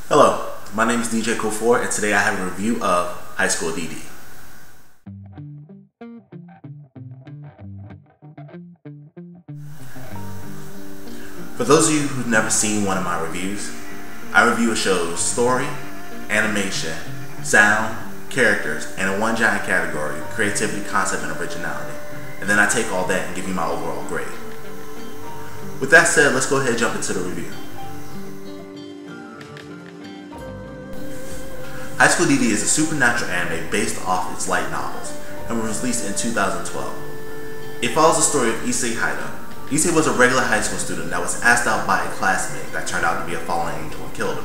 Hello, my name is DJ Kofor, and today I have a review of School DxD. For those of you who've never seen one of my reviews, I review a show's story, animation, sound, characters, and in one giant category, creativity, concept, and originality. And then I take all that and give you my overall grade. With that said, let's go ahead and jump into the review. School DxD is a supernatural anime based off its light novels and was released in 2012. It follows the story of Issei Haida. Issei was a regular high school student that was asked out by a classmate that turned out to be a fallen angel and killed him.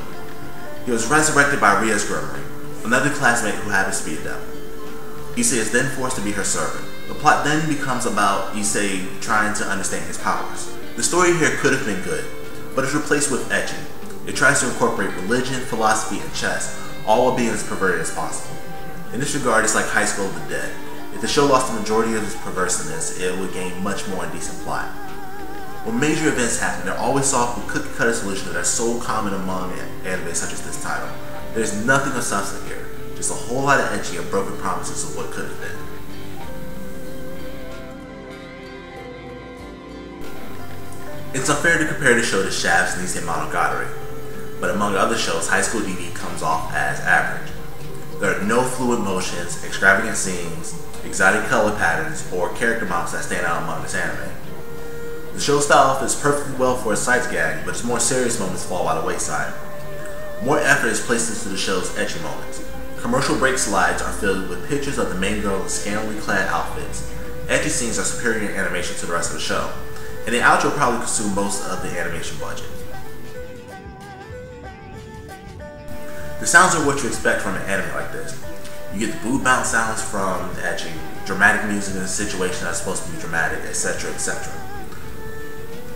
He was resurrected by Ria's Grimmery, another classmate who happens to be a devil. Issei is then forced to be her servant. The plot then becomes about Issei trying to understand his powers. The story here could have been good, but it's replaced with etching. It tries to incorporate religion, philosophy, and chess, all while being as perverted as possible. In this regard, it's like High School of the Dead. If the show lost the majority of its perverseness, it would gain much more indecent plot. When major events happen, they're always solved with cookie-cutter solutions that are so common among anime such as this title. There's nothing of substance here, just a whole lot of etching and broken promises of what could have been. It's unfair to compare the show to Shaft's Nisei Monogatari, but among other shows, School DxD comes off as average. There are no fluid motions, extravagant scenes, exotic color patterns, or character models that stand out among this anime. The show's style fits perfectly well for a sight gag, but its more serious moments fall by the wayside. More effort is placed into the show's ecchi moments. Commercial break slides are filled with pictures of the main girl in scantily clad outfits. Ecchi scenes are superior in animation to the rest of the show, and the outro probably consumed most of the animation budget. The sounds are what you expect from an anime like this. You get the boot bounce sounds from the etching, dramatic music in a situation that's supposed to be dramatic, etc., etc.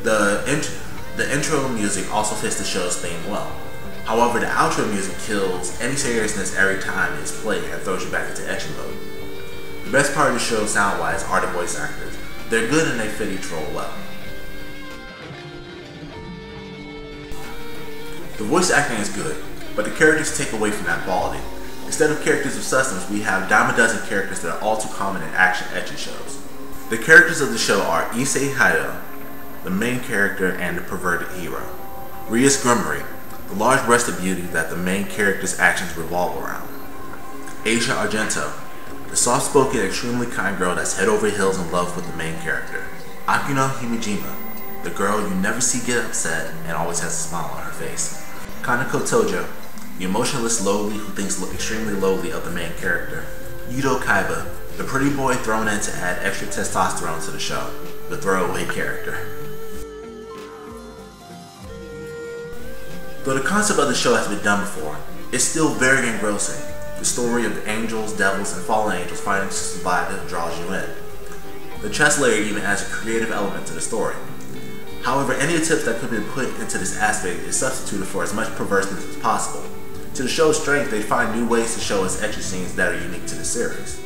The intro music also fits the show's theme well. However, the outro music kills any seriousness every time it's played and throws you back into etching mode. The best part of the show sound-wise are the voice actors. They're good and they fit each role well. The voice acting is good, but the characters take away from that quality. Instead of characters of substance, we have dime a dozen characters that are all too common in action ecchi shows. The characters of the show are Issei Haida, the main character and the perverted hero; Ria's Grimmery, the large-breasted beauty that the main character's actions revolve around; Asia Argento, the soft-spoken, extremely kind girl that's head over heels in love with the main character; Akino Himejima, the girl you never see get upset and always has a smile on her face; Kaneko Tojo, the emotionless lowly who thinks extremely lowly of the main character; Yudo Kaiba, the pretty boy thrown in to add extra testosterone to the show, the throwaway character. Though the concept of the show has been done before, it's still very engrossing. The story of angels, devils, and fallen angels fighting to survive that draws you in. The chess layer even adds a creative element to the story. However, any attempts that could be put into this aspect is substituted for as much perverseness as possible. To the show's strength, they find new ways to show its ecchi scenes that are unique to the series.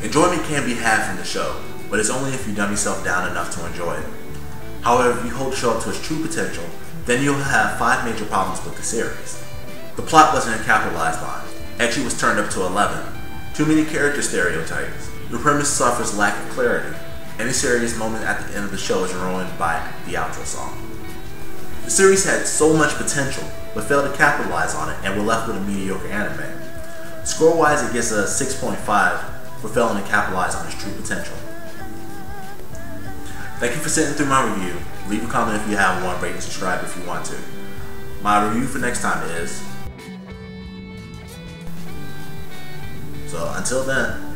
Enjoyment can be had from the show, but it's only if you dumb yourself down enough to enjoy it. However, if you hold the show up to its true potential, then you'll have 5 major problems with the series. The plot wasn't capitalized on. Ecchi was turned up to 11. Too many character stereotypes. The premise suffers lack of clarity. Any serious moment at the end of the show is ruined by the outro song. The series had so much potential, but failed to capitalize on it and were left with a mediocre anime. Score-wise, it gets a 6.5 for failing to capitalize on its true potential. Thank you for sitting through my review. Leave a comment if you have one, rate and subscribe if you want to. My review for next time is... So until then,